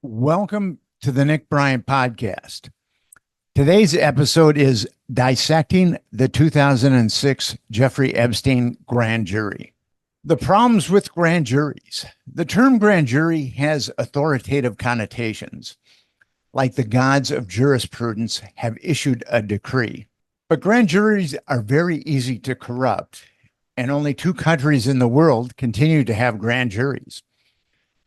Welcome to the Nick Bryant podcast. Today's episode is Dissecting the 2006 Jeffrey Epstein grand jury. The problems with grand juries. The term grand jury has authoritative connotations, like the gods of jurisprudence have issued a decree. But grand juries are very easy to corrupt, and only two countries in the world continue to have grand juries: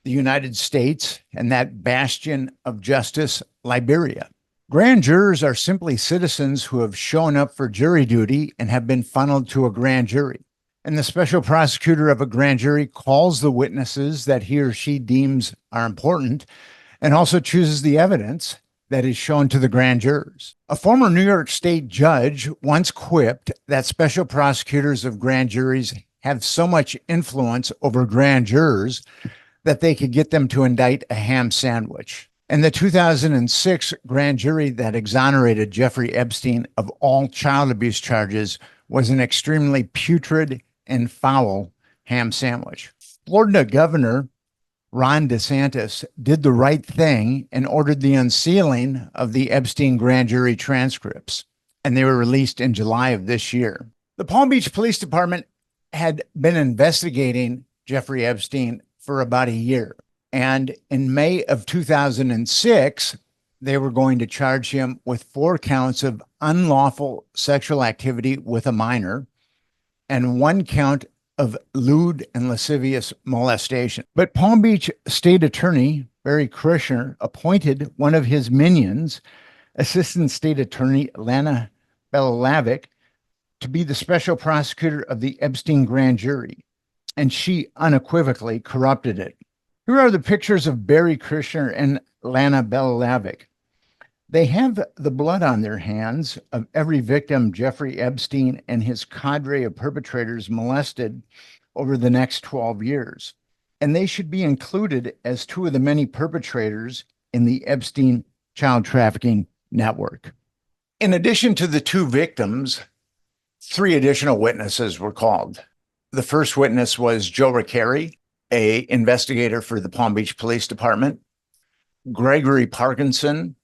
the United States and that bastion of justice, Liberia. Grand jurors are simply citizens who have shown up for jury duty and have been funneled to a grand jury. And the special prosecutor of a grand jury calls the witnesses that he or she deems are important and also chooses the evidence that is shown to the grand jurors. A former New York State judge once quipped that special prosecutors of grand juries have so much influence over grand jurors that they could get them to indict a ham sandwich. And the 2006 grand jury that exonerated Jeffrey Epstein of all child abuse charges was an extremely putrid and foul ham sandwich. Florida Governor Ron DeSantis did the right thing and ordered the unsealing of the Epstein grand jury transcripts, and they were released in July of this year. The Palm Beach Police Department had been investigating Jeffrey Epstein for about a year. And in May of 2006, they were going to charge him with 4 counts of unlawful sexual activity with a minor and 1 count of lewd and lascivious molestation. But Palm Beach State Attorney Barry Krischer appointed one of his minions, Assistant State Attorney Lana Belalavic, to be the special prosecutor of the Epstein grand jury, and she unequivocally corrupted it. Here are the pictures of Barry Krischer and Lana Belalavic. They have the blood on their hands of every victim Jeffrey Epstein and his cadre of perpetrators molested over the next 12 years. And they should be included as 2 of the many perpetrators in the Epstein child trafficking network. In addition to the 2 victims, 3 additional witnesses were called. The first witness was Joe Recarey, an investigator for the Palm Beach Police Department. Gregory Parkinson,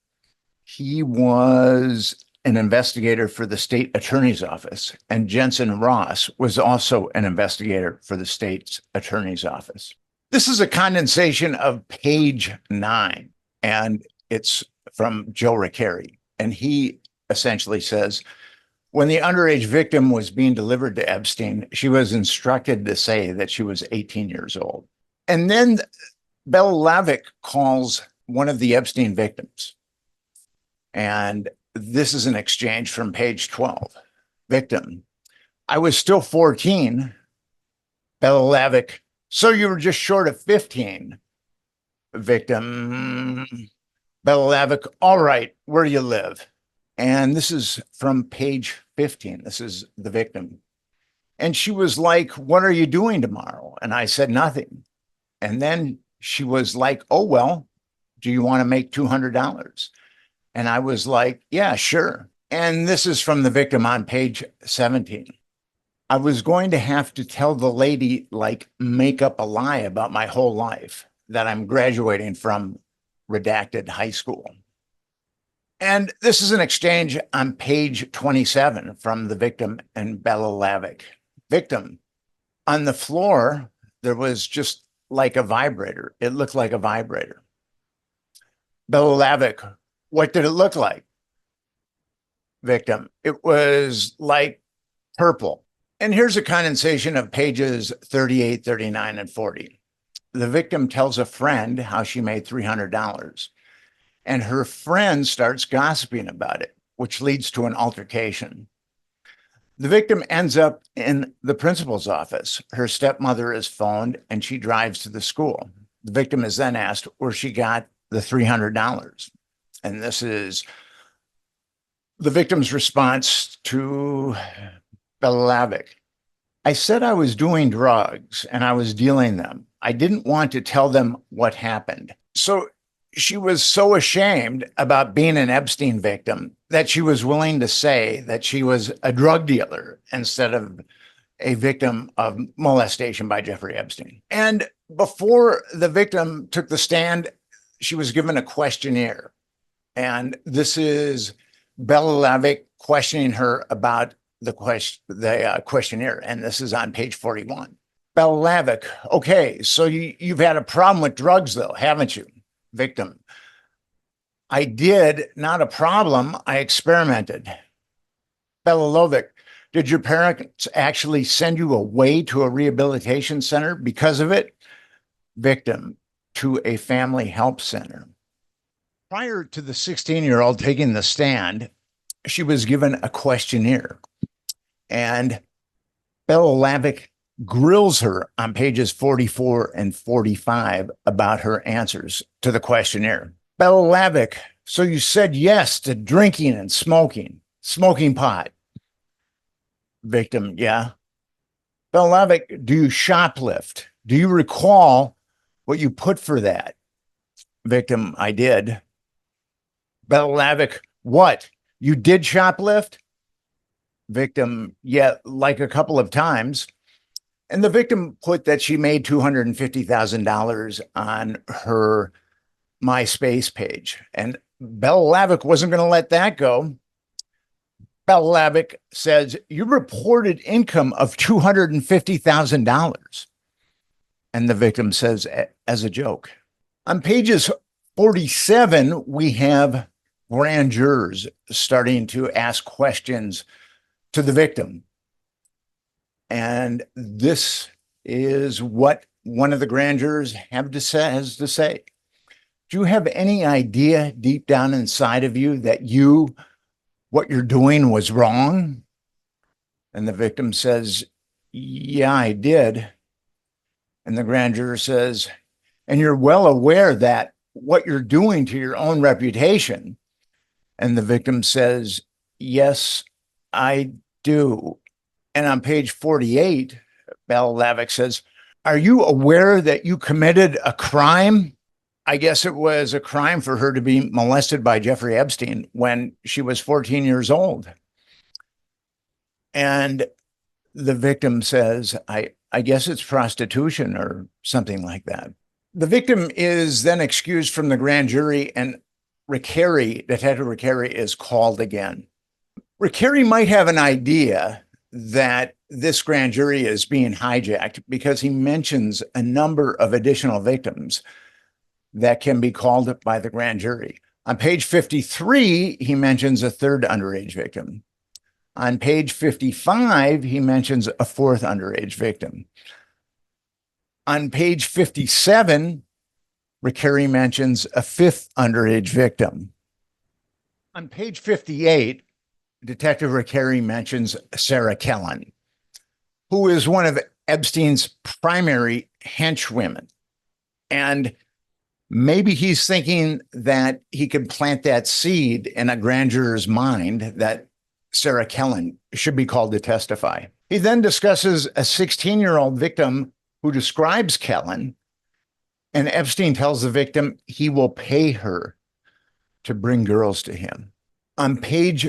he was an investigator for the state attorney's office. And Jensen Ross was also an investigator for the state's attorney's office. This is a condensation of page 9, and it's from Joe Recarey. And he essentially says, when the underage victim was being delivered to Epstein, she was instructed to say that she was 18 years old. And then Belalavic calls one of the Epstein victims. And this is an exchange from page 12. Victim: I was still 14. Belalavic: so you were just short of 15. Victim: Belalavic: all right, where do you live? And this is from page 15. This is the victim. And she was like, what are you doing tomorrow? And I said, nothing. And then she was like, oh, well, do you want to make $200? And I was like, yeah, sure. And this is from the victim on page 17. I was going to have to tell the lady, like, make up a lie about my whole life, that I'm graduating from redacted high school. And this is an exchange on page 27 from the victim and Belalavic. Victim: on the floor, there was just like a vibrator. It looked like a vibrator. Belalavic: what did it look like? Victim: it was like purple. And here's a condensation of pages 38, 39, and 40. The victim tells a friend how she made $300. And her friend starts gossiping about it, which leads to an altercation. The victim ends up in the principal's office. Her stepmother is phoned and she drives to the school. The victim is then asked where she got the $300. And this is the victim's response to Belalavic. I said I was doing drugs and I was dealing them. I didn't want to tell them what happened. So she was so ashamed about being an Epstein victim that she was willing to say that she was a drug dealer instead of a victim of molestation by Jeffrey Epstein. And before the victim took the stand, she was given a questionnaire. And this is Bella Lavick questioning her about the questionnaire. And this is on page 41. Bella Lavick, okay, so you've had a problem with drugs, though, haven't you? Victim, I did, not a problem. I experimented. Bella Lavick, did your parents actually send you away to a rehabilitation center because of it? Victim, to a family help center. Prior to the 16-year-old taking the stand, she was given a questionnaire, and Bella Lavick grills her on pages 44 and 45 about her answers to the questionnaire. Bella Lavick, so you said yes to drinking and smoking pot. Victim, yeah. Bella Lavick, do you shoplift? Do you recall what you put for that? Victim, I did. Bella Lavick, what? You did shoplift? Victim, yeah, like a couple of times. And the victim put that she made $250,000 on her MySpace page. And Bella Lavick wasn't going to let that go. Bella Lavick says, you reported income of $250,000. And the victim says, as a joke. On pages 47, we have grand jurors starting to ask questions to the victim. And this is what one of the grand jurors has to say. Do you have any idea deep down inside of you that what you're doing was wrong? And the victim says, yeah, I did. And the grand juror says, and you're well aware that what you're doing to your own reputation. And the victim says, yes, I do. And on page 48, Bella Lavick says, are you aware that you committed a crime? I guess it was a crime for her to be molested by Jeffrey Epstein when she was 14 years old. And the victim says, I guess it's prostitution or something like that. The victim is then excused from the grand jury, and Detective Recarey is called again. Recarey might have an idea that this grand jury is being hijacked because he mentions a number of additional victims that can be called by the grand jury. On page 53, he mentions a third underage victim. On page 55, he mentions a fourth underage victim. On page 57, Recarey mentions a fifth underage victim. On page 58, Detective Recarey mentions Sarah Kellen, who is one of Epstein's primary henchwomen. And maybe he's thinking that he could plant that seed in a grand juror's mind that Sarah Kellen should be called to testify. He then discusses a 16-year-old victim who describes Kellen, and Epstein tells the victim he will pay her to bring girls to him. On page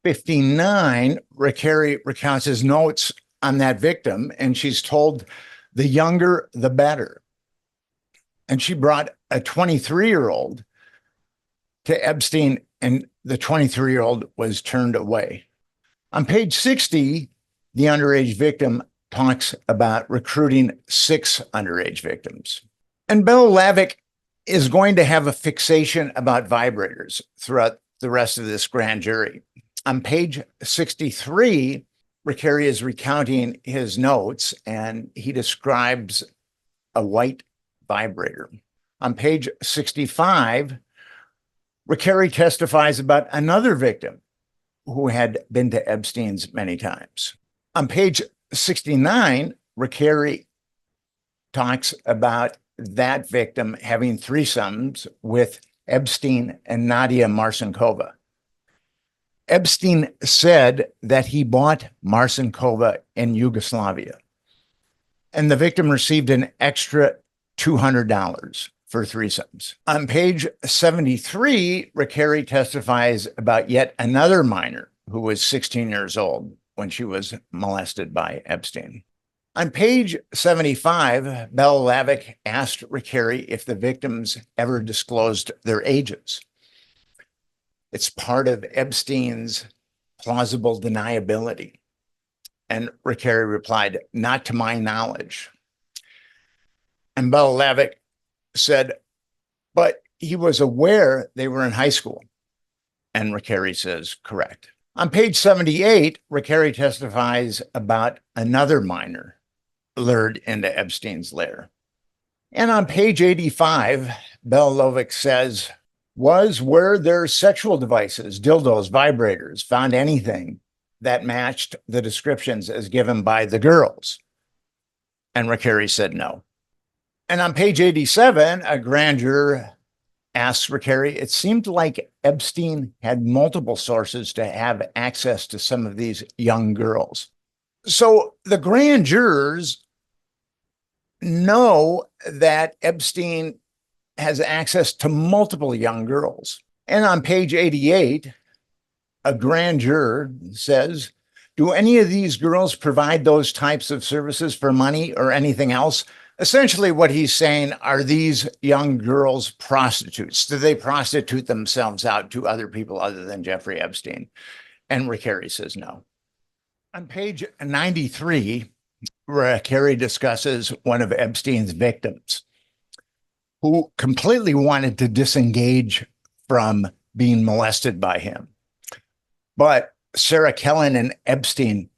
59, Recarey recounts his notes on that victim, and she's told the younger, the better. And she brought a 23-year-old to Epstein, and the 23-year-old was turned away. On page 60, the underage victim talks about recruiting 6 underage victims. And Bella Lavick is going to have a fixation about vibrators throughout the rest of this grand jury. On page 63, Recarey is recounting his notes, and he describes a white vibrator. On page 65, Recarey testifies about another victim who had been to Epstein's many times. On page 69, Recarey talks about that victim having threesomes with Epstein and Nadia Marcinkova. Epstein said that he bought Marcinkova in Yugoslavia, and the victim received an extra $200 for threesomes. On page 73, Recarey testifies about yet another minor who was 16 years old when she was molested by Epstein. On page 75, Bella Lavick asked Recarey if the victims ever disclosed their ages. It's part of Epstein's plausible deniability. And Recarey replied, "Not to my knowledge." And Bella Lavick said, "But he was aware they were in high school." And Recarey says, "Correct." On page 78, Recarey testifies about another minor lured into Epstein's lair. And on page 85, Bella Lavick says, were there sexual devices, dildos, vibrators, found anything that matched the descriptions as given by the girls? And Recarey said no. And on page 87, a grand juror asks Recarey, it seemed like Epstein had multiple sources to have access to some of these young girls. So the grand jurors know that Epstein has access to multiple young girls. And on page 88, a grand juror says, do any of these girls provide those types of services for money or anything else? Essentially, what he's saying, are these young girls prostitutes? Do they prostitute themselves out to other people other than Jeffrey Epstein? And Recarey says no. On page 93, Recarey discusses one of Epstein's victims who completely wanted to disengage from being molested by him. But Sarah Kellen and Epstein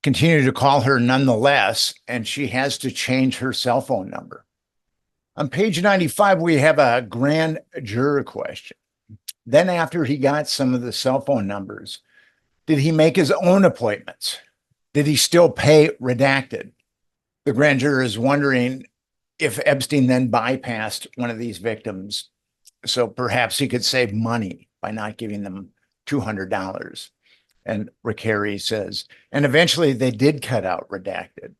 continue to call her nonetheless, and she has to change her cell phone number. On page 95, we have a grand juror question. Then after he got some of the cell phone numbers, did he make his own appointments? Did he still pay redacted? The grand juror is wondering if Epstein then bypassed one of these victims, so perhaps he could save money by not giving them $200. And Recarey says, and eventually they did cut out redacted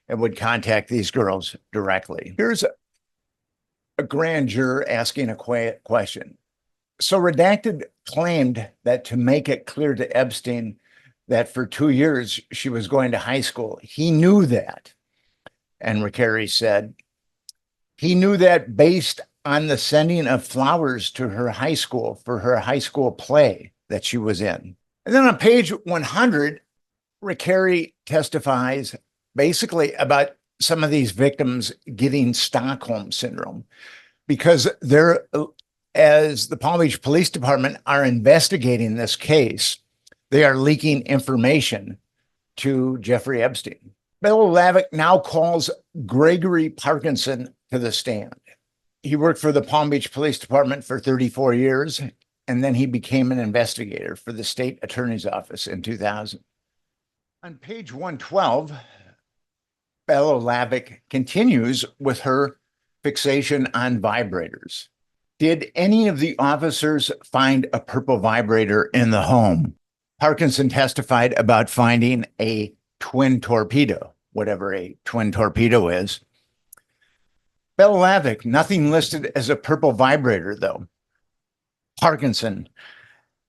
and would contact these girls directly. Here's a grand juror asking a question. So redacted claimed that to make it clear to Epstein that for 2 years she was going to high school, he knew that. And Recarey said, he knew that based on the sending of flowers to her high school for her high school play that she was in. And then on page 100, Recarey testifies basically about some of these victims getting Stockholm syndrome because they're, as the Palm Beach Police Department are investigating this case, they are leaking information to Jeffrey Epstein. Bella Lavick now calls Gregory Parkinson to the stand. He worked for the Palm Beach Police Department for 34 years, and then he became an investigator for the state attorney's office in 2000. On page 112, Bella Lavick continues with her fixation on vibrators. Did any of the officers find a purple vibrator in the home? Parkinson testified about finding a twin torpedo, whatever a twin torpedo is. Bella Lavick, nothing listed as a purple vibrator, though. Parkinson,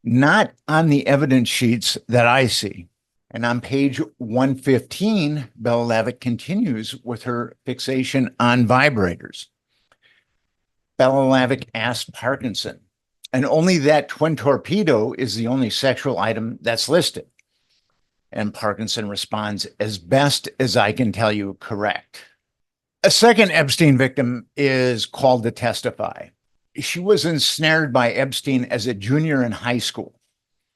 not on the evidence sheets that I see. And on page 115, Bella Lavick continues with her fixation on vibrators. Bella Lavick asked Parkinson, and only that twin torpedo is the only sexual item that's listed. And Parkinson responds, as best as I can tell you, correct. A second Epstein victim is called to testify. She was ensnared by Epstein as a junior in high school.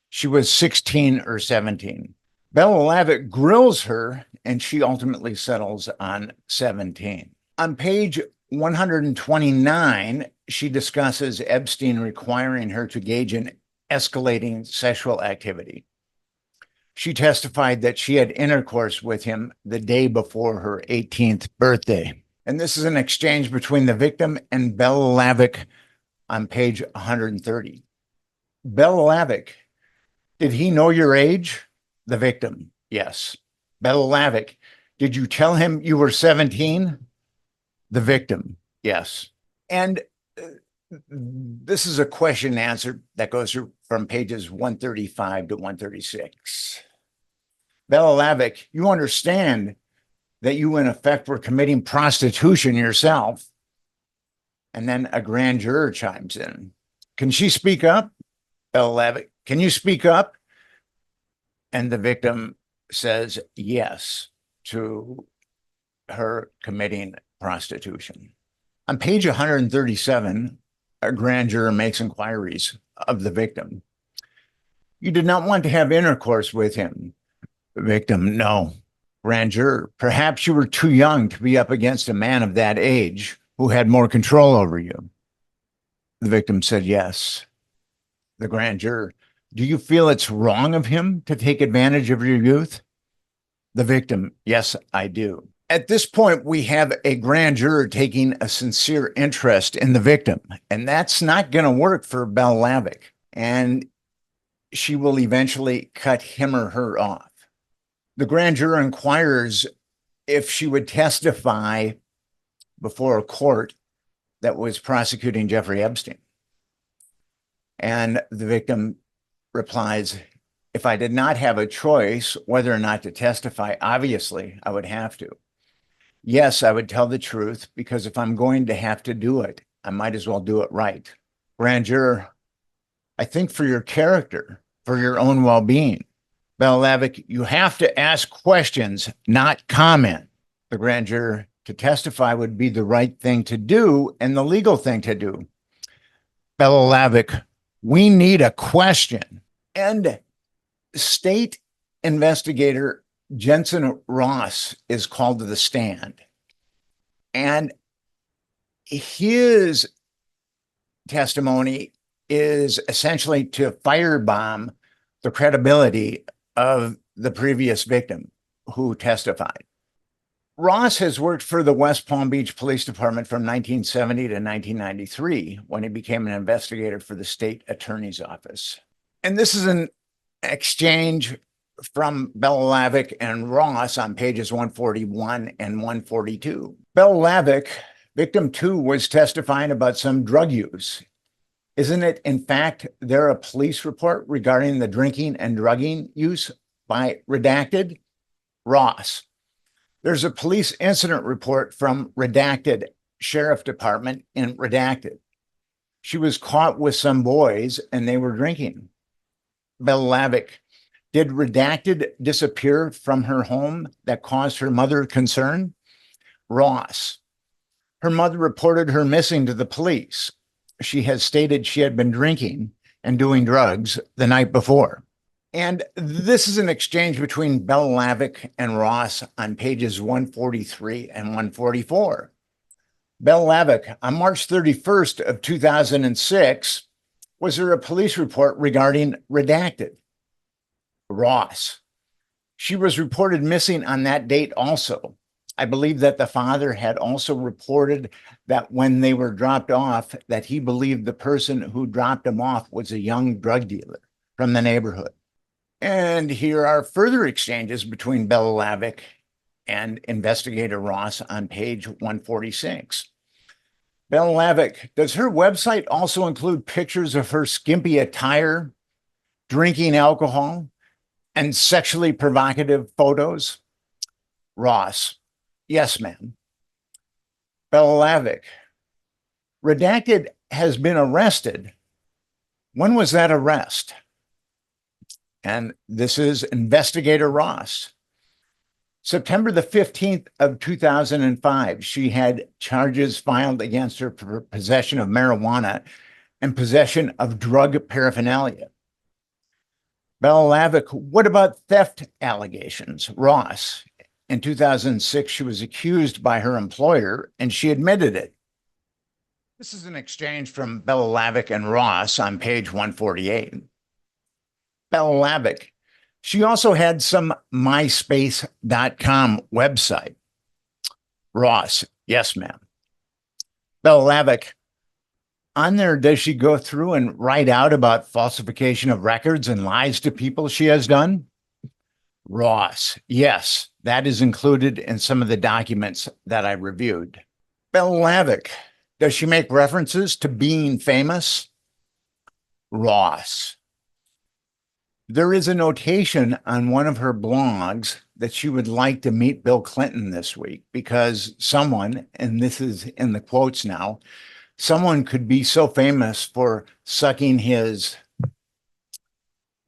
She was 16 or 17. Bella Lavick grills her, and she ultimately settles on 17. On page 129, she discusses Epstein requiring her to engage in escalating sexual activity. She testified that she had intercourse with him the day before her 18th birthday. And this is an exchange between the victim and Bella Lavick on page 130. Bella Lavick, did he know your age? The victim, yes. Bella Lavick, did you tell him you were 17? The victim, yes. And this is a question and answer that goes through from pages 135 to 136. Bella Lavick, you understand that you, in effect, were committing prostitution yourself. And then a grand juror chimes in. Can she speak up? Bella Lavick, can you speak up? And the victim says yes to her committing prostitution. On page 137, a grand juror makes inquiries of the victim. You did not want to have intercourse with him. The victim, no. Grand juror, perhaps you were too young to be up against a man of that age who had more control over you. The victim said yes. The grand juror, do you feel it's wrong of him to take advantage of your youth? The victim, yes, I do. At this point, we have a grand juror taking a sincere interest in the victim, and that's not going to work for Bella Lavick, and she will eventually cut him or her off. The grand juror inquires if she would testify before a court that was prosecuting Jeffrey Epstein. And the victim replies, if I did not have a choice whether or not to testify, obviously I would have to. Yes, I would tell the truth, because if I'm going to have to do it, I might as well do it right. Grand juror, I think for your character, for your own well-being, Bella Lavick, you have to ask questions, not comment. The grand juror, to testify would be the right thing to do and the legal thing to do. Bella Lavick, we need a question. And state investigator Jensen Ross is called to the stand. And his testimony is essentially to firebomb the credibility of the previous victim who testified. Ross has worked for the West Palm Beach Police Department from 1970 to 1993, when he became an investigator for the state attorney's office. And this is an exchange from Bella Lavick and Ross on pages 141 and 142. Bella Lavick, victim 2, was testifying about some drug use. Isn't it, in fact, there a police report regarding the drinking and drugging use by redacted? Ross, there's a police incident report from redacted sheriff department in redacted. She was caught with some boys and they were drinking. Bella Lavick, did redacted disappear from her home that caused her mother concern? Ross, her mother reported her missing to the police. She has stated she had been drinking and doing drugs the night before. And this is an exchange between Bella Lavick and Ross on pages 143 and 144. Bella Lavick, on March 31st of 2006, was there a police report regarding redacted? Ross, she was reported missing on that date also. I believe that the father had also reported that when they were dropped off, that he believed the person who dropped them off was a young drug dealer from the neighborhood. And here are further exchanges between Bella Lavick and investigator Ross on page 146. Bella Lavick, does her website also include pictures of her skimpy attire, drinking alcohol, and sexually provocative photos? Ross, yes, ma'am. Bella Lavick, redacted has been arrested. When was that arrest? And this is investigator Ross. September the 15th of 2005, she had charges filed against her for possession of marijuana and possession of drug paraphernalia. Bella Lavick, what about theft allegations? Ross, in 2006, she was accused by her employer and she admitted it. This is an exchange from Bella Lavick and Ross on page 148. Bella Lavick, she also had some myspace.com website. Ross, yes, ma'am. Bella Lavick, on there, does she go through and write out about falsification of records and lies to people she has done? Ross, yes, that is included in some of the documents that I reviewed. Bella Lavick, does she make references to being famous? Ross, There is a notation on one of her blogs that she would like to meet Bill Clinton this week because someone, and this is in the quotes now, someone could be so famous for sucking his,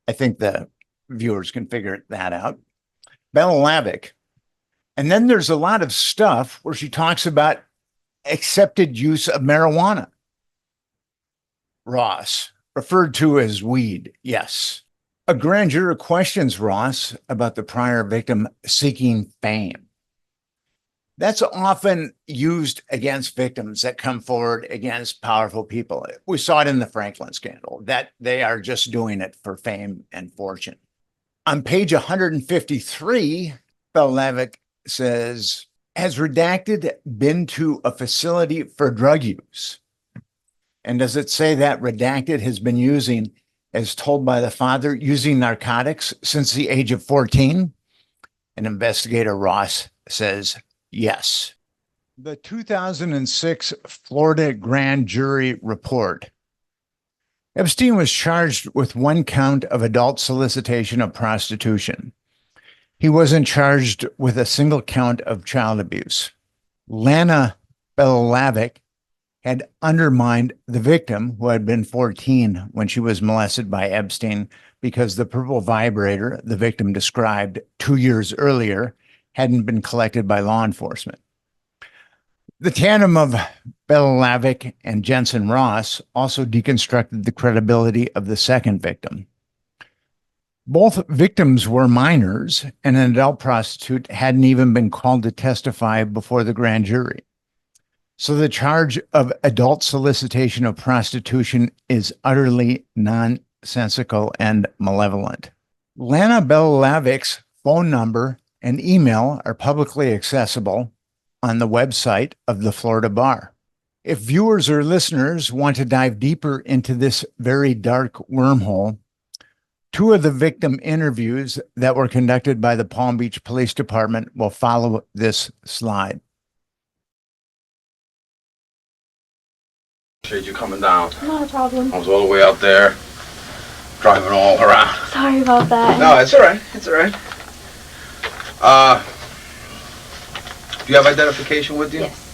I think the viewers can figure that out, Belalavik. And then there's a lot of stuff where she talks about accepted use of marijuana. Ross, referred to as weed, yes. A grand jury questions Ross about the prior victim seeking fame. That's often used against victims that come forward against powerful people. We saw it in the Franklin scandal, that they are just doing it for fame and fortune. On page 153, Belalavik says, has redacted been to a facility for drug use? And does it say that redacted has been using, as told by the father, using narcotics since the age of 14? And investigator Ross says, yes. The 2006 Florida grand jury report. Epstein was charged with one count of adult solicitation of prostitution. He wasn't charged with a single count of child abuse. Lana Belalavik had undermined the victim, who had been 14 when she was molested by Epstein, because the purple vibrator the victim described 2 years earlier hadn't been collected by law enforcement. The tandem of Belalavik and Jensen Ross also deconstructed the credibility of the second victim. Both victims were minors, and an adult prostitute hadn't even been called to testify before the grand jury. So the charge of adult solicitation of prostitution is utterly nonsensical and malevolent. Lana Belalavik's phone number and email are publicly accessible on the website of the Florida Bar. If viewers or listeners want to dive deeper into this very dark wormhole, 2 of the victim interviews that were conducted by the Palm Beach Police Department will follow this slide. Appreciate you coming down. Not a problem. I was all the way out there, driving all around. Sorry about that. No, it's all right. It's all right. Do you have identification with you? Yes.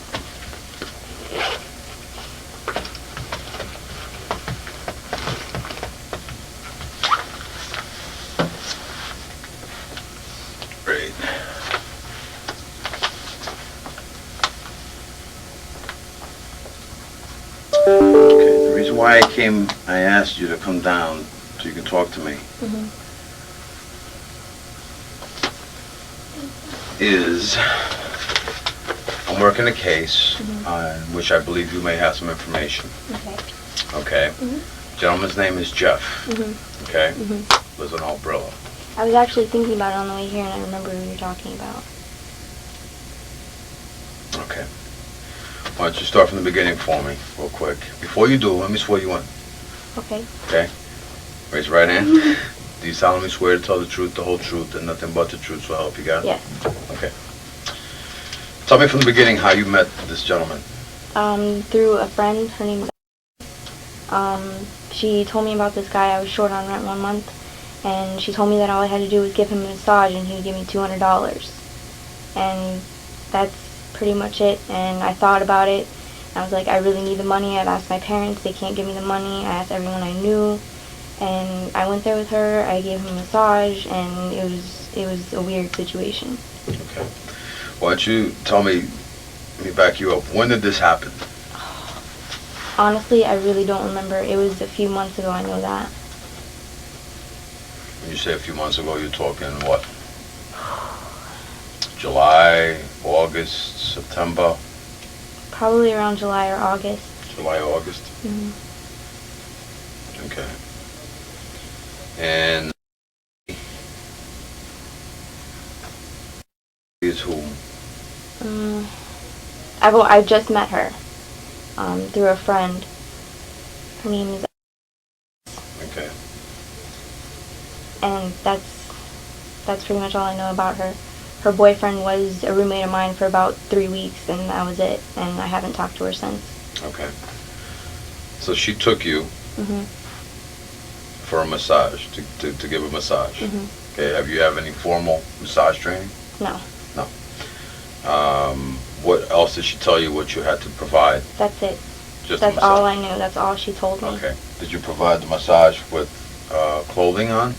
Great. Okay, the reason why I asked you to come down so you can talk to me is I'm working a case on which I believe you may have some information. Okay. Okay? Gentleman's name is Jeff. Okay? Lives in Albrillo. I was actually thinking about it on the way here, and I remember who you were talking about. Okay. Why don't you start from the beginning for me, real quick. Before you do, let me swear you in. Okay. Okay? Raise your right hand. Do you solemnly swear to tell the truth, the whole truth, and nothing but the truth, so help you God? Yes. Okay. Tell me from the beginning how you met this gentleman. Through a friend. Her name was... she told me about this guy. I was short on rent 1 month, and she told me that all I had to do was give him a massage, and he would give me $200. And that's pretty much it. And I thought about it. I was like, I really need the money. I've asked my parents. They can't give me the money. I asked everyone I knew. And I went there with her. I gave him a massage, and it was a weird situation. Okay. Why don't you tell me, let me back you up. When did this happen? Honestly, I really don't remember. It was a few months ago, I know that. When you say a few months ago, you're talking what? July, August, September? Probably around July or August. July, August? Okay. And is who? I've just met her through a friend. Her name is... Okay. And that's pretty much all I know about her. Her boyfriend was a roommate of mine for about 3 weeks, and that was it. And I haven't talked to her since. Okay. So she took you for a massage, to give a massage. Okay, have you have any formal massage training? No. No. What else did she tell you what you had to provide? That's it. Just That's the massage? all I knew. That's all she told me. Okay. Did you provide the massage with clothing on?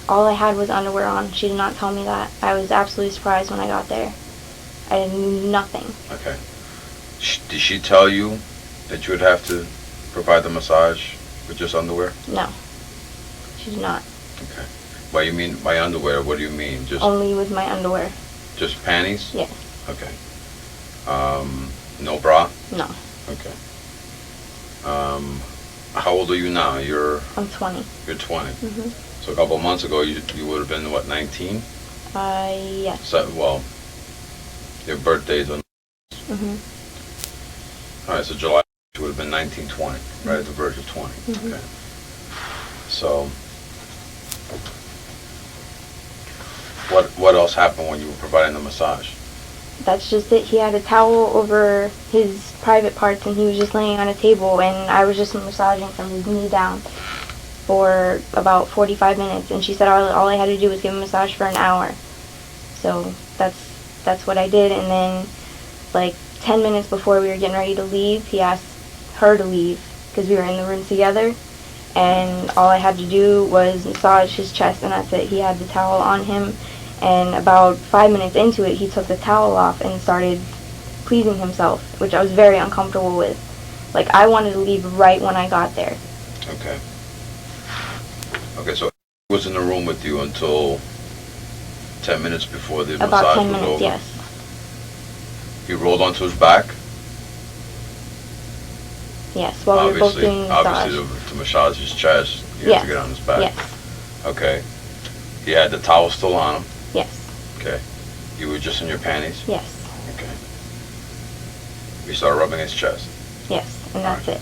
All I had was underwear on. She did not tell me that. I was absolutely surprised when I got there. I knew nothing. Okay. Did she tell you that you would have to provide the massage with just underwear? No. She did not. Okay. By you mean by underwear, what do you mean? Just Only with my underwear. just panties? Yes. Okay. No bra? No. Okay. How old are you now? I'm 20. You're 20. Mhm. So a couple of months ago, you would have been what, 19? Yes. So, well, your birthday's on. Mhm. All right, so July you would have been 19, 20, right at the verge of 20. Mhm. Okay. So, what else happened when you were providing the massage? That's just it. He had a towel over his private parts, and he was just laying on a table, and I was just massaging from his knee down for about 45 minutes. And she said all I had to do was give him a massage for an hour. So that's what I did. And then, like 10 minutes before we were getting ready to leave, he asked her to leave because we were in the room together. And all I had to do was massage his chest, and that's it. He had the towel on him. And about 5 minutes into it, he took the towel off and started pleasing himself, which I was very uncomfortable with. Like, I wanted to leave right when I got there. Okay. Okay, so he was in the room with you until 10 minutes before the About massage 10 was minutes, over? yes. He rolled onto his back? Yes, while we were both doing the massage. Obviously, to massage his chest, you Yes. have to get on his back. Yes. Okay. He had the towel still on him? Yes. Okay. You were just in your panties? Yes. Okay. You started rubbing his chest? Yes, and that's it.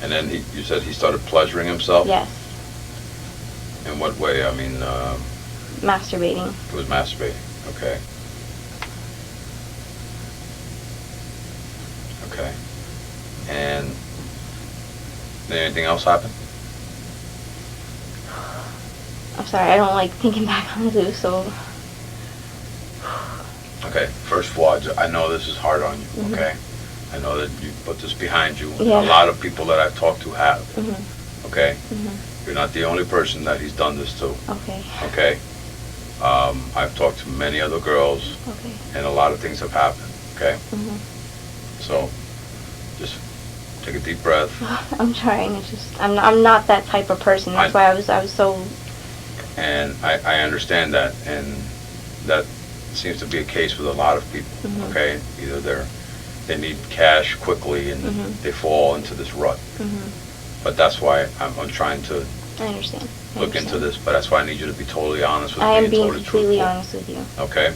And then you said he started pleasuring himself? Yes. In what way? I mean, Masturbating. he was masturbating. Okay. Okay. And did anything else happen? I'm sorry, I don't like thinking back on this, so... Okay, first of all, I know this is hard on you, Mhm. okay? I know that you put this behind you. Yeah. A lot of people that I've talked to have, Mhm. okay? Mhm. You're not the only person that he's done this to, Okay. okay? I've talked to many other girls, Okay. and a lot of things have happened, okay? Mhm. So, just take a deep breath. I'm trying. It's just I'm not that type of person. That's why I was so. And I understand that, and that seems to be a case with a lot of people, Mhm. okay? Either they need cash quickly and Mhm. they fall into this rut. Mhm. But that's why I'm trying to I understand. I look into understand. this, but that's why I need you to be totally honest with I me am and being totally completely truthful. honest with you. Okay?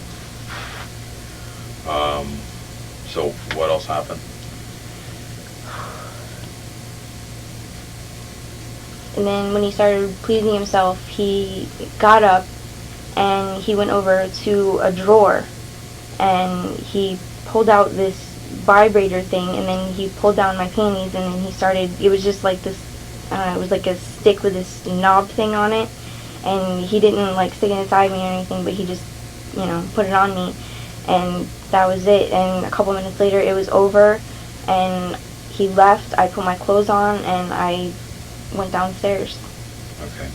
So what else happened? And then when he started pleasing himself, he got up and he went over to a drawer and he pulled out this vibrator thing, and then he pulled down my panties, and then he started, it was just like this, I don't know, it was like a stick with this knob thing on it, and he didn't like stick it inside me or anything, but he just, put it on me, and that was it. And a couple minutes later it was over and he left. I put my clothes on and I went downstairs. Okay.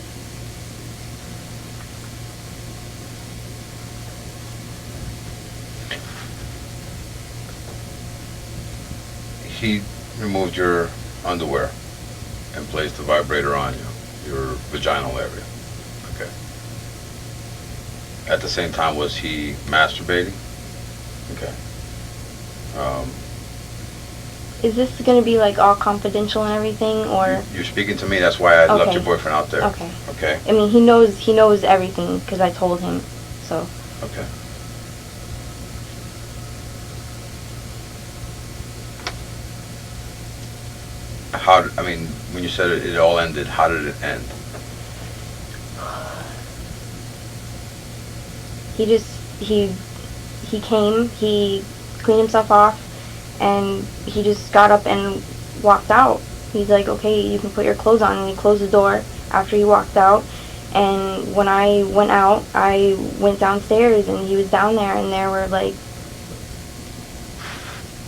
He removed your underwear and placed the vibrator on you, your vaginal area. Okay. At the same time, was he masturbating? Okay. Is this going to be like all confidential and everything, or? You're speaking to me, that's why I left Okay. your boyfriend out there. Okay. Okay? I mean, he knows everything because I told him, so. Okay. When you said it all ended, how did it end? He came, he cleaned himself off, and he just got up and walked out. He's like, okay, you can put your clothes on, and he closed the door, after he walked out. And when I went out, I went downstairs and he was down there, and there were like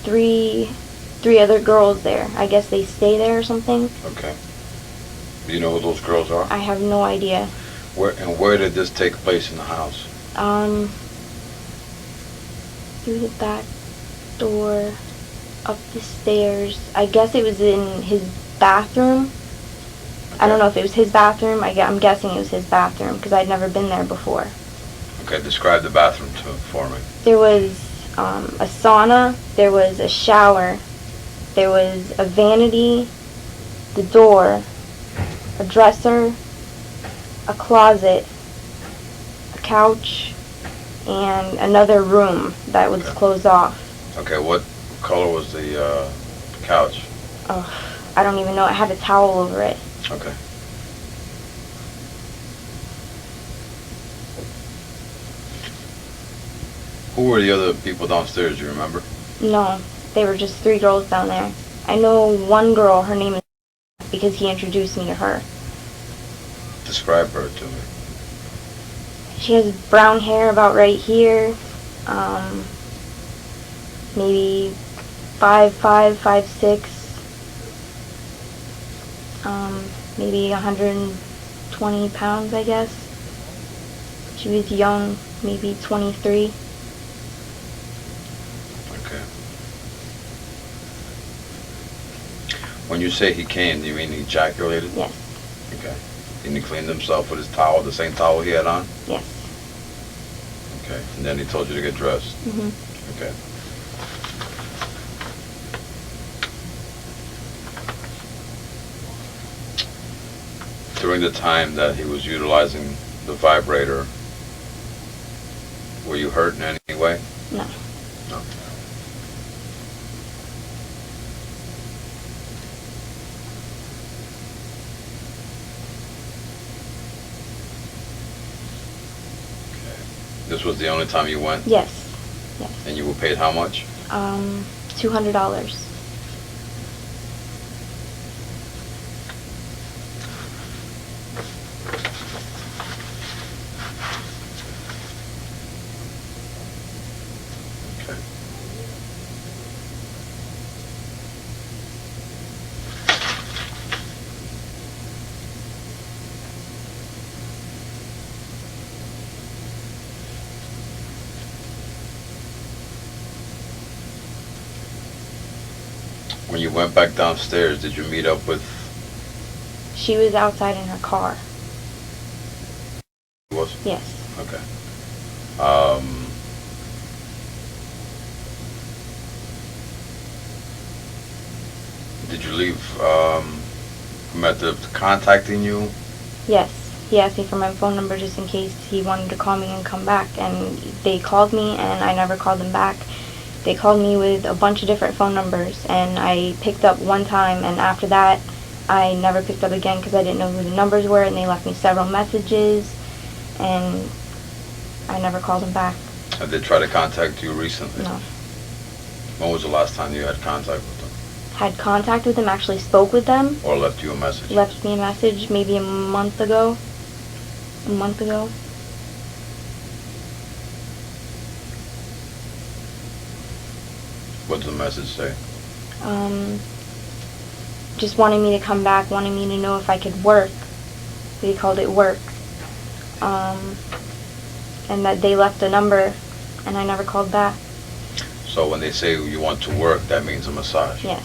three other girls there. I guess they stay there or something. Okay. Do you know who those girls are? I have no idea. Where did this take place in the house? Through the back door, up the stairs. I guess it was in his bathroom. I don't know if it was his bathroom. I'm guessing it was his bathroom because I'd never been there before. Okay, describe the bathroom for me. There was a sauna, there was a shower, there was a vanity, the door, a dresser, a closet, a couch, and another room that was closed off. Okay, what color was the couch? Oh, I don't even know. It had a towel over it. Okay. Who were the other people downstairs, do you remember? No, they were just 3 girls down there. I know one girl, her name is because he introduced me to her. Describe her to me. She has brown hair about right here, maybe 5'5", 5'6", maybe 120 pounds, I guess. She was young, maybe 23. Okay. When you say he came, do you mean he ejaculated? Yes. Okay. And he cleaned himself with his towel, the same towel he had on? Yes. Okay. And then he told you to get dressed? Mm-hmm. Okay. During the time that he was utilizing the vibrator, were you hurt in any way? No. No. Okay. This was the only time you went? Yes. Yes. And you were paid how much? $200. When you went back downstairs, did you meet up with... She was outside in her car. Was? Yes. Okay. Did you leave method of contacting you? Yes. He asked me for my phone number just in case he wanted to call me and come back, and they called me and I never called them back. They called me with a bunch of different phone numbers, and I picked up one time, and after that I never picked up again because I didn't know who the numbers were, and they left me several messages, and I never called them back. Have they tried to contact you recently? No. When was the last time you had contact with them? Had contact with them, actually spoke with them. Or left you a message? Left me a message maybe a month ago. What does the message say? Just wanting me to come back, wanting me to know if I could work. They called it work. And that they left a number, and I never called back. So when they say you want to work, that means a massage? Yes.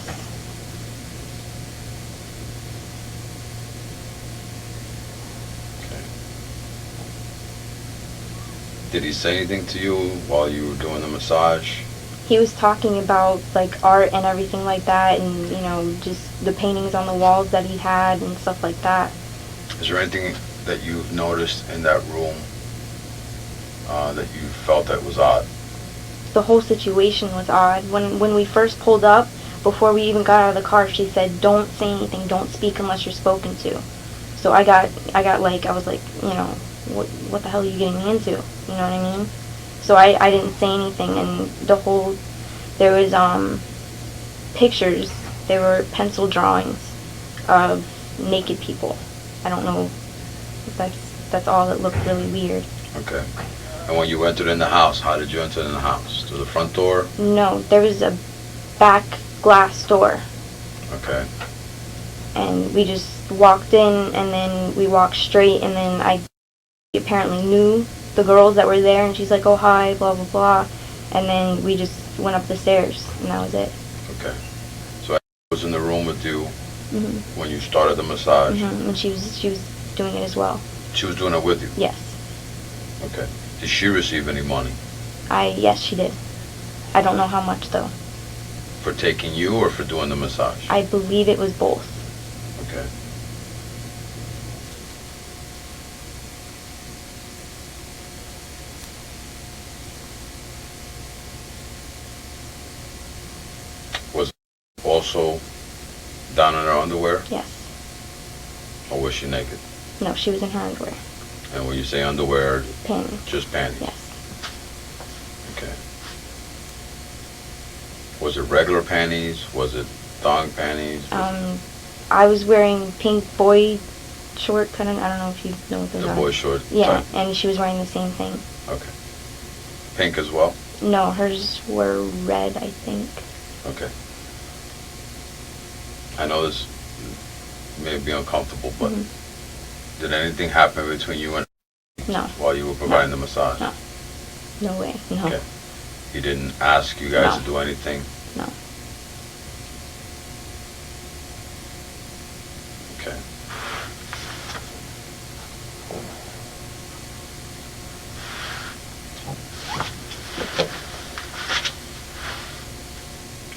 Okay. Did he say anything to you while you were doing the massage? He was talking about like art and everything like that, and you know, just the paintings on the walls that he had and stuff like that. Is there anything that you've noticed in that room that you felt that was odd? The whole situation was odd. When we first pulled up, before we even got out of the car, she said, "Don't say anything, don't speak unless you're spoken to." So I was like, you know, what the hell are you getting me into? You know what I mean? So I didn't say anything, and there was pictures, there were pencil drawings of naked people I don't know. That's all that looked really weird. Okay. And when you entered in the house, how did you enter in the house? Through the front door? No, there was a back glass door. Okay. And we just walked in, and then we walked straight, and then I apparently knew the girls that were there, and she's like, oh, hi, blah, blah, blah. And then we just went up the stairs, and that was it. Okay. So I was in the room with you Mm-hmm. when you started the massage. Mm-hmm. And she was doing it as well. She was doing it with you? Yes. Okay. Did she receive any money? Yes, she did. I don't know how much, though. For taking you or for doing the massage? I believe it was both. Okay. Was also down in her underwear? Yes. Or was she naked? No, she was in her underwear. And when you say underwear, Panties. just panties? Yes. Okay. Was it regular panties? Was it thong panties? I was wearing pink boy short kind of. I don't know if you know what those The are. boy short? Yeah, type? and she was wearing the same thing. Okay. Pink as well? No, hers were red, I think. Okay. I know this may be uncomfortable, but did anything happen between you and No. while you were providing the massage? No. No way. No. Okay. He didn't ask you guys No. to do anything? No. Okay.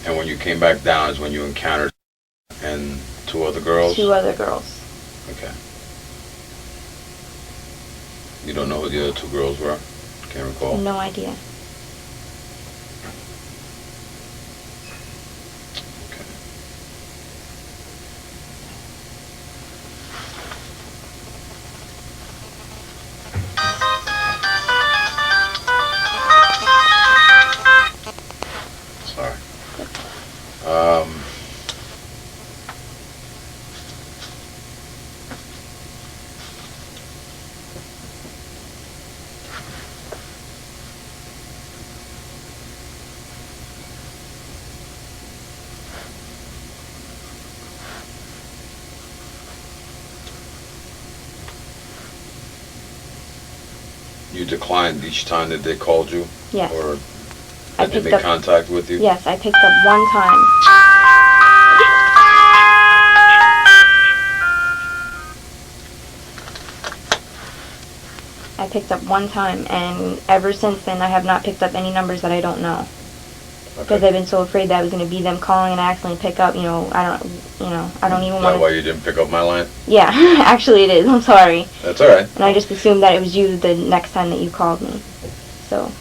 And when you came back down is when you encountered and two other girls? Two other girls. Okay. You don't know who the other two girls were? Can't recall? No idea. Okay. Sorry. You declined each time that they called you? Yes. Or I did they picked make up- contact with you? Yes, I picked up one time. I picked up one time, and ever since then, I have not picked up any numbers that I don't know. Because I've been so afraid that I was going to be them calling and I accidentally pick up. I don't even Is want that to. why you didn't pick up my line? Yeah, actually it is. I'm sorry. That's all right. And I just assumed that it was you the next time that you called me. So.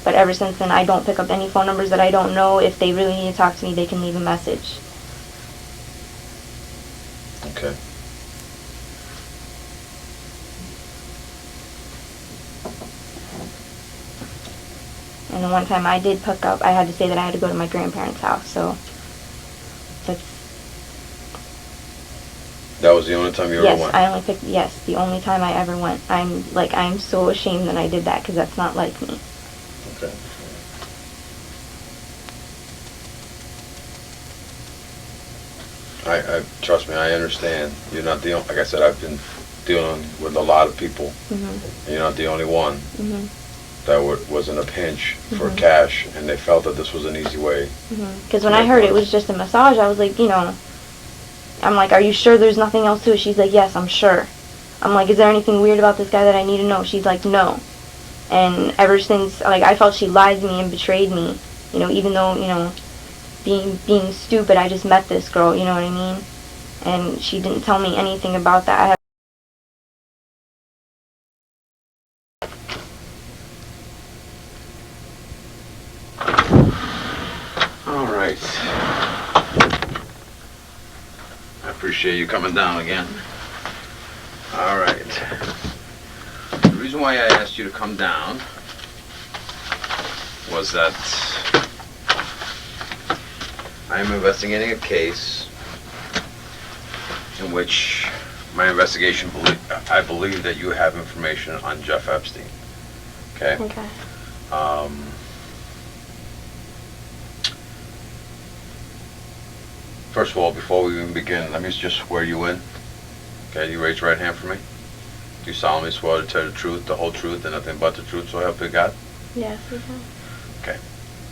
But ever since then, I don't pick up any phone numbers that I don't know. If they really need to talk to me, they can leave a message. Okay. And the one time I did pick up, I had to say that I had to go to my grandparents' house. So. That was the only time you ever Yes, went? I only picked. Yes, the only time I ever went. I'm so ashamed that I did that because that's not like me. Okay. I trust me, I understand. You're not the only, like I said, I've been dealing with a lot of people. Mhm. And you're not the only one Mhm. that was in a pinch for Mhm. cash, and they felt that this was an easy way. Because when I heard it was just a massage, I was like, I'm like, are you sure there's nothing else to it? She's like, yes, I'm sure. I'm like, is there anything weird about this guy that I need to know? She's like, no. And ever since, I felt she lied to me and betrayed me. Even though, being stupid, I just met this girl, you know what I mean? And she didn't tell me anything about that. All right. I appreciate you coming down again. All right. The reason why I asked you to come down was that I am investigating a case in which my investigation, I believe that you have information on Jeff Epstein. Okay? Okay. First of all, before we even begin, let me just swear you in. Okay, you raise your right hand for me. Do you solemnly swear to tell the truth, the whole truth, and nothing but the truth, so help you God? Yes, we can. Okay.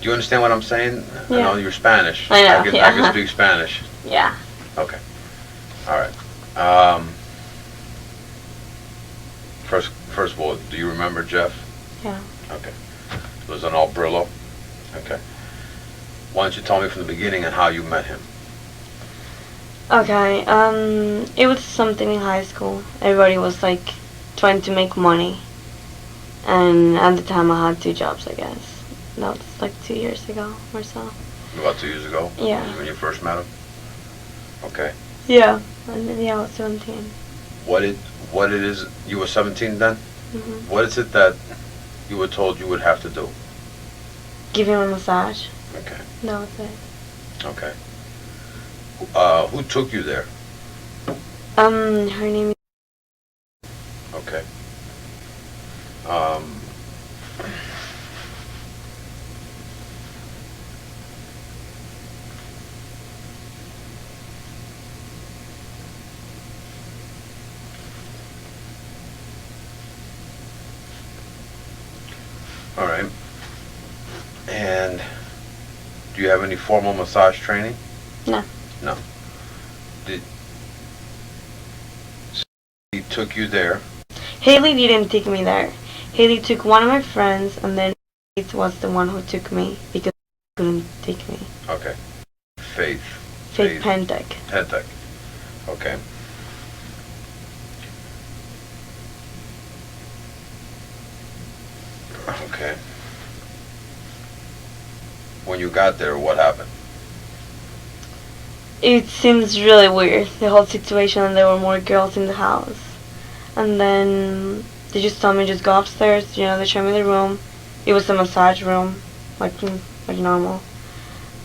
Do you understand what I'm saying? Yeah. I know you're Spanish. I know, I can yeah. speak Spanish. Yeah. Okay. All right. First of all, do you remember Jeff? Yeah. Okay. It was an old Brillo. Okay. Why don't you tell me from the beginning and how you met him? Okay, it was something in high school. Everybody was like trying to make money. And at the time I had 2 jobs, I guess. That was like 2 years ago or so. About 2 years ago? Yeah. When you first met him? Okay. Yeah. And then, yeah, I was 17. What it is, you were 17 then? Mm-hmm. What is it that you were told you would have to do? Give him a massage. Okay. That was it. Okay. Who took you there? Her name is... Okay. All right. And do you have any formal massage training? No. No. He took you there. Haley didn't take me there. Haley took one of my friends, and then Faith was the one who took me because he couldn't take me. Okay. Faith Pentek. Pentek. Okay. Okay. When you got there, what happened? It seems really weird, the whole situation, and there were more girls in the house. And then they just told me just go upstairs, they showed me the room. It was a massage room, like normal.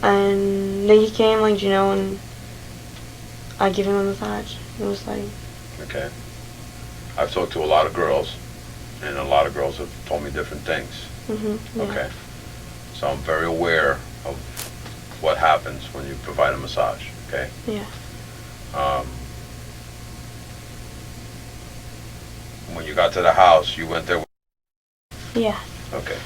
And then he came, and I gave him a massage. It was like... Okay. I've talked to a lot of girls, and a lot of girls have told me different things. Mm-hmm, yeah. Okay. So I'm very aware of what happens when you provide a massage, okay? Yeah. When you got to the house, you went there? Yeah. Okay.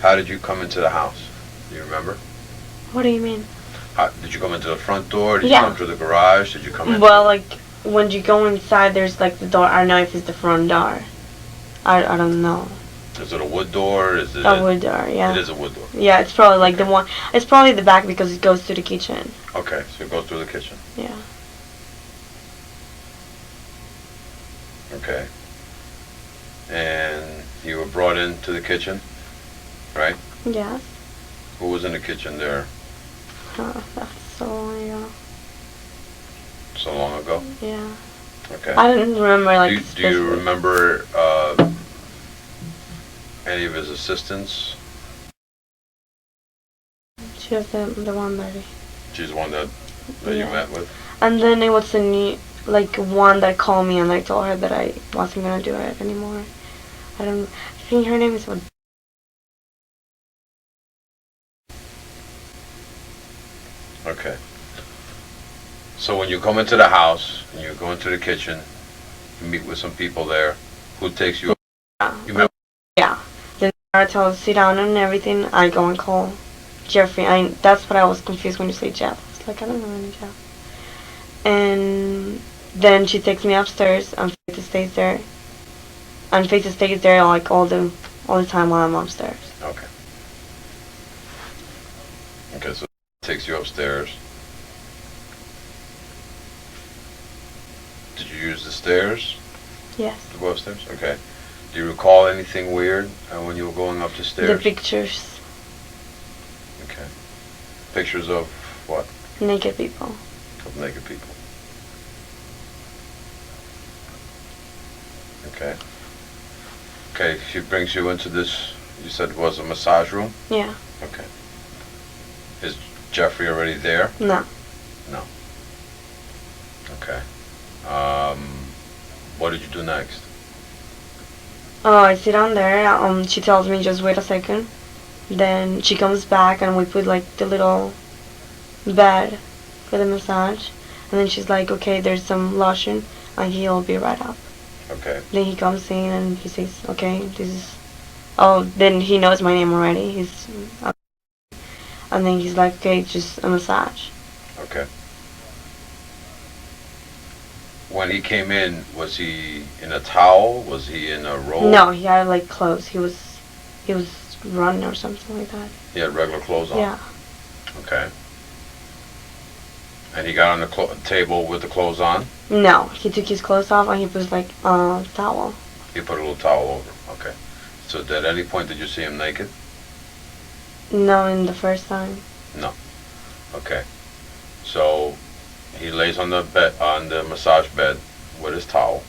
How did you come into the house? Do you remember? What do you mean? Did you come into the front door? Did Yeah. you come through the garage? Did you come in? Well, when you go inside, there's the door. I don't know if it's the front door. I don't know. Is it a wood door? Is it a wood door? Yeah. It is a wood door. Yeah, it's probably the one. It's probably the back because it goes to the kitchen. Okay, so it goes through the kitchen. Yeah. Okay. And you were brought into the kitchen, right? Yes. Who was in the kitchen there That's so long ago. so long ago? Yeah. Okay. I don't remember Do you remember any of his assistants? She was the one lady. She's the one that you Yeah. met with? And then it was a new, one that called me, and I told her that I wasn't gonna do it anymore. I think her name is what. Okay. So when you come into the house and you go into the kitchen, you meet with some people there. Who takes you? You met? Yeah. Then I tell her to sit down and everything. I go and call Jeffrey. That's what I was confused when you say Jeff. It's I don't know any Jeff. And then she takes me upstairs, and Faith stays there. And Faith stays there all the time while I'm upstairs. Okay. Okay, so it takes you upstairs. Did you use the stairs Yes. to go upstairs? Okay. Do you recall anything weird when you were going up the stairs? The pictures. Okay. Pictures of what? Naked people. Of naked people. Okay. Okay, she brings you into this, you said it was a massage room? Yeah. Okay. Is Jeffrey already there? No. No. What did you do next? I sit down there. She tells me just wait a second. Then she comes back and we put like the little bed for the massage. And then she's like, okay, there's some lotion and he'll be right up. Okay. Then he comes in and he says, okay, this is... Oh, then he knows my name already. And then he's like, okay, just a massage. Okay. When he came in, was he in a towel? Was he in a robe? No, he had like clothes. He was running or something like that. He had regular clothes on? Yeah. Okay. And he got on the table with the clothes on? No, he took his clothes off and he put like a towel. He put a little towel over. Okay. So at any point did you see him naked? No, in the first time. No. Okay. So he lays on the bed, on the massage bed with his towel,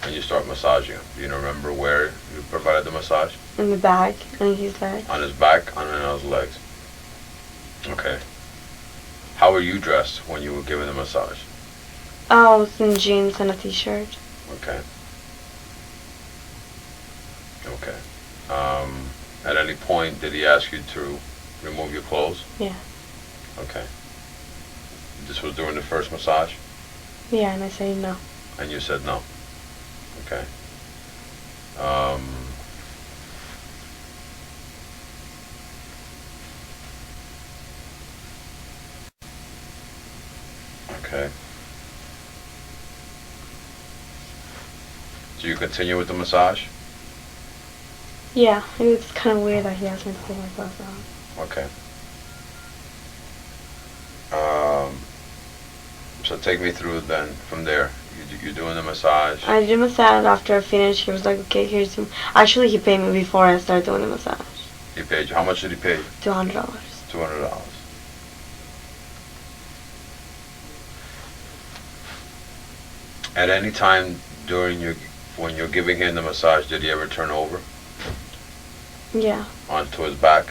and you start massaging him. Do you remember where you provided the massage? In the back and his legs. On his back, on his legs. Okay. How were you dressed when you were giving the massage? I was in jeans and a t-shirt. Okay. Okay. At any point, did he ask you to remove your clothes? Yeah. Okay. This was during the first massage? Yeah, and I say no. And you said no. Okay. Okay. So you continue with the massage? Yeah, it was kind of weird that he asked me to take my clothes off. Okay. So take me through then from there. You're doing the massage. I did a massage. After I finished, he was like, okay, here's some... Actually, he paid me before I started doing the massage. He paid you. How much did he pay you? $200. $200. At any time during when you're giving him the massage, did he ever turn over Yeah. onto his back?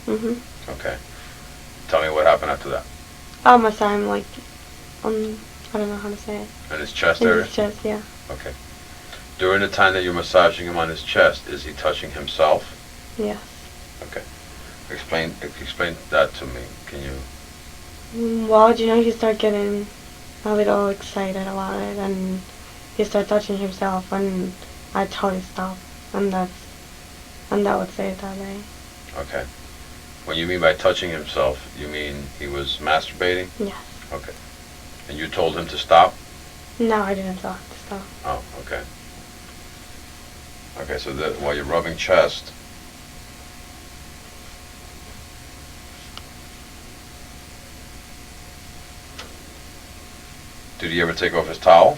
Mhm. Okay. Tell me what happened after that. I massage him like I don't know how to say it. On his chest In area? his chest, yeah. Okay. During the time that you're massaging him on his chest, is he touching himself? Yes. Okay. Explain that to me. Can you? Well, he started getting a little excited about it, and he started touching himself, and I totally stopped, and that would say it that way. Okay. When you mean by touching himself, you mean he was masturbating? Yes. Okay. And you told him to stop? No, I didn't stop. Oh, okay. Okay, so that while you're rubbing chest, did he ever take off his towel?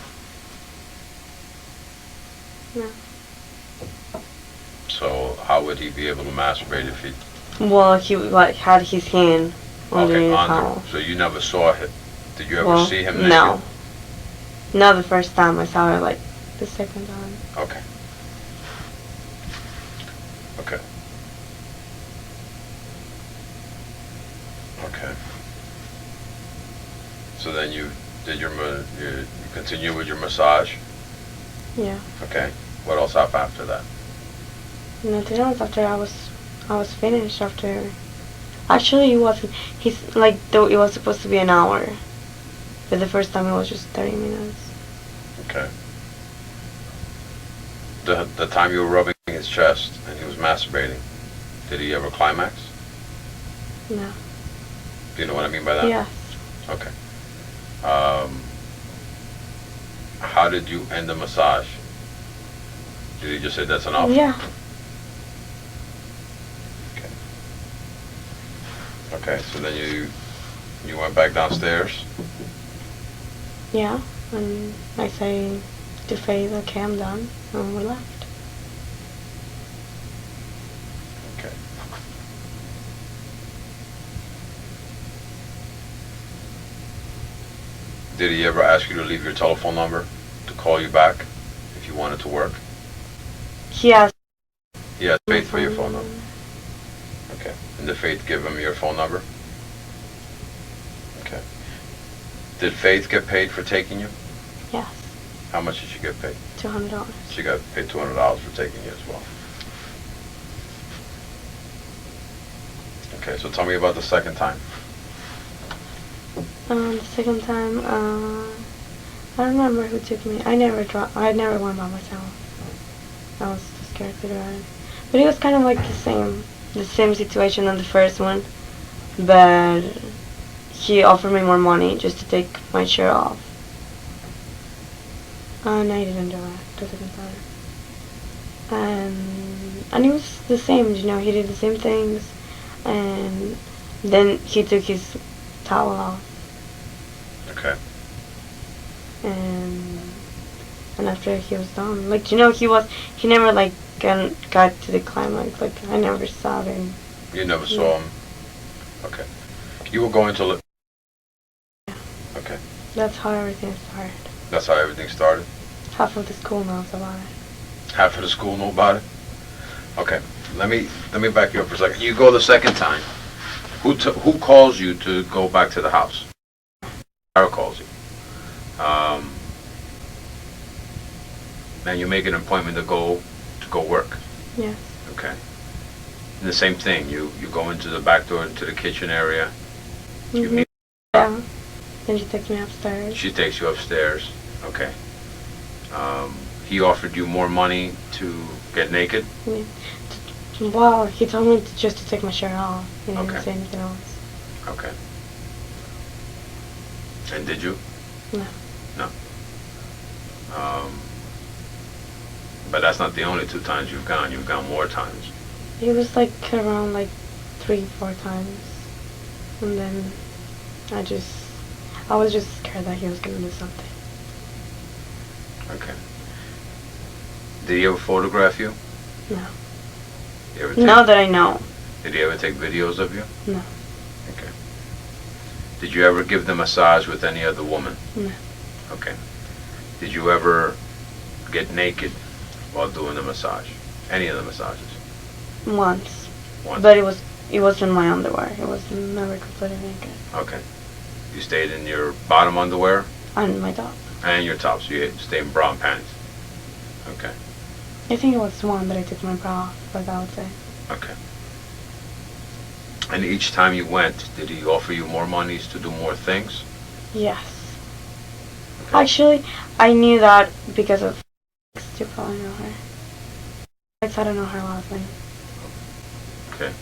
No. So how would he be able to masturbate if he... Well, he like had his hand under Okay, the under. towel. So you never saw him. Did you ever Well, see him naked? no. Not the first time. I saw her like the second time. Okay. Okay. Okay. So then you did you continue with your massage? Yeah. Okay. What else happened after that? Nothing else after I was finished after. Actually, it wasn't. He's like though it was supposed to be an hour, but the first time it was just 30 minutes. Okay. The time you were rubbing his chest and he was masturbating, did he ever climax? No. Do you know what I mean by that? Yes. Okay. How did you end the massage? Did he just say that's enough? Yeah. Okay. Okay, so then you went back downstairs? Yeah. And I say to Faith, okay, I'm done, and we left. Okay. Did he ever ask you to leave your telephone number to call you back if you wanted to work? He asked He has Faith for your phone number. Okay. And did Faith give him your phone number? Okay. Did Faith get paid for taking you? Yes. How much did she get paid? $200. She got paid $200 for taking you as well. Okay, so tell me about the second time. The second time, I don't remember who took me. I never went by myself. I was too scared to drive. But it was kind of like the same situation as the first one. But he offered me more money just to take my shirt off. And I didn't do it the second time. And it was the same, you know, he did the same things. And then he took his towel off. Okay. And after he was done, like, you know, he never, like, got to the climax. Like, I never saw him. You never saw him? Okay. You were going to look. Yeah. Okay. That's how everything started. That's how everything started? Half of the school knows about it. Half of the school know about it? Okay. Let me back you up for a second. You go the second time. Who calls you to go back to the house? Sarah calls you. And you make an appointment to go work. Yes. Okay. And the same thing. You go into the back door into the kitchen area. You meet her. Yeah. Then she takes me upstairs. She takes you upstairs. Okay. He offered you more money to get naked? Yeah. Well, he told me just to take my shirt off. He didn't Okay. say anything else. Okay. And did you? No. No. But that's not the only 2 times you've gone. You've gone more times. It was like around like 3-4 times. And then I was just scared that he was going to do something. Okay. Did he ever photograph you? No. You ever Now that I know. Did he ever take videos of you? No. Okay. Did you ever give the massage with any other woman? No. Okay. Did you ever get naked while doing the massage? Any of the massages? Once. Once? But it was in my underwear. It was never completely naked. Okay. You stayed in your bottom underwear? And my top. And your top, so you stayed in bra and panties? Okay. I think it was one that I took my bra off, like I would say. Okay. And each time you went, did he offer you more monies to do more things? Yes. Okay. Actually, I knew that because of... You probably know her. I don't know her last name. Okay.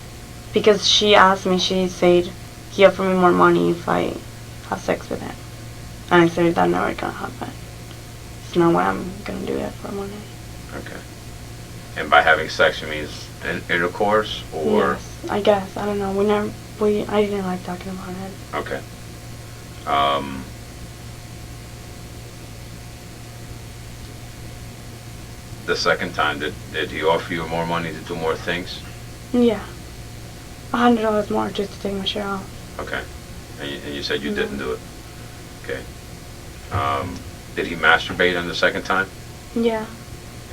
Because she asked me, she said he offered me more money if I have sex with him. And I said that never gonna happen. It's no way I'm gonna do that for money. Okay. And by having sex, you mean intercourse, or? Yes, I guess. I don't know. I didn't like talking about it. Okay. The second time, did he offer you more money to do more things? Yeah. $100 more just to take my shirt off. Okay. And you said you didn't do it? Okay. Did he masturbate on the second time? Yeah.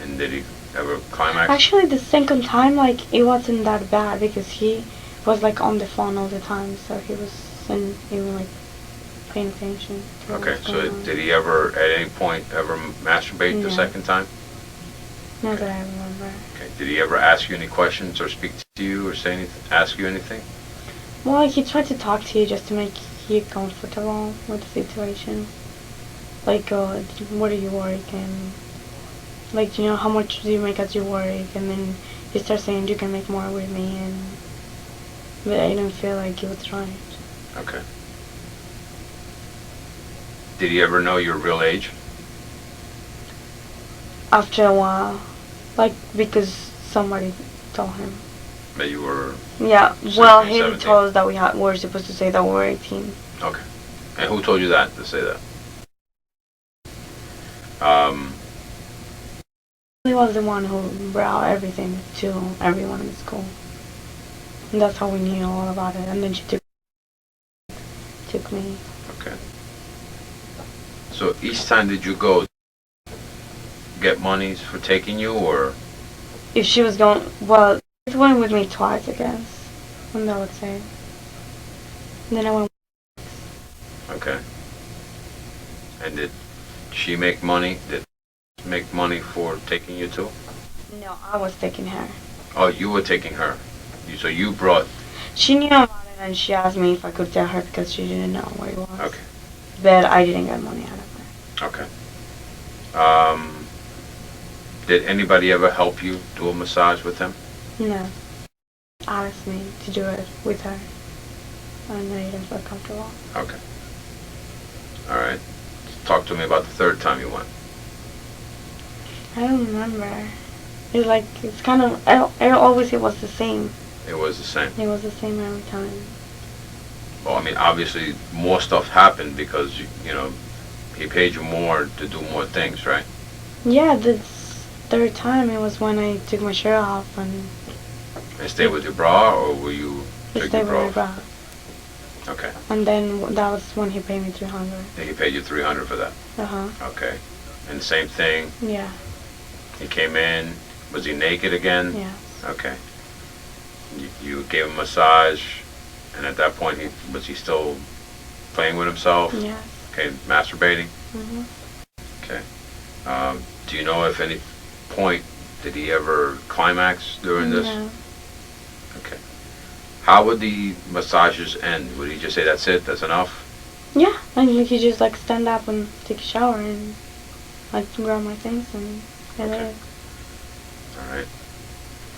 And did he ever climax? Actually, the second time, like, it wasn't that bad because he was, like, on the phone all the time, so he wasn't even, like, paying attention to what Okay, was so going on. did he ever, at any point, ever masturbate the No. second time? Not that I remember. Okay. Did he ever ask you any questions or speak to you or say anything, ask you anything? Well, he tried to talk to you just to make you comfortable with the situation. Like, what do you work, and like, you know, how much do you make at your work, and then he starts saying you can make more with me, but I didn't feel like it was right. Okay. Did he ever know your real age? After a while, like, because somebody told him. That you were... Yeah, well, 16, he 17. told us that we were supposed to say that we were 18. Okay. And who told you that, to say that? He was the one who brought everything to everyone in the school. And that's how we knew all about it. And then she took me. Okay. So each time did you go get monies for taking you, or? If she was going, well, she went with me twice, I guess. And I would say. And then I went. Okay. And did she make money? Did she make money for taking you to? No, I was taking her. Oh, you were taking her. So you brought... She knew about it and she asked me if I could tell her because she didn't know where he was. Okay. But I didn't get money out of her. Okay. Did anybody ever help you do a massage with him? No. Asked me to do it with her. And I didn't feel comfortable. Okay. All right. Talk to me about the third time you went. I don't remember. It's kind of, I always it was the same. It was the same. It was the same every time. Well, I mean, obviously more stuff happened because, you know, he paid you more to do more things, right? Yeah, this third time it was when I took my shirt off and stayed with your bra, or were you he took stayed your with bra my off? bra. Okay. And then that was when he paid me 300. And he paid you $300 for that. Okay. And the same thing. Yeah. He came in. Was he naked again? Yeah. Okay. You gave him a massage, and at that point, was he still playing with himself? Yeah. Okay, masturbating. Mhm. Okay. Do you know if any point did he ever climax during this? No. Okay. How would the massages end? Would he just say, "That's it, that's enough"? Yeah, and you could just stand up and take a shower and grab my things and get Okay. it. All right.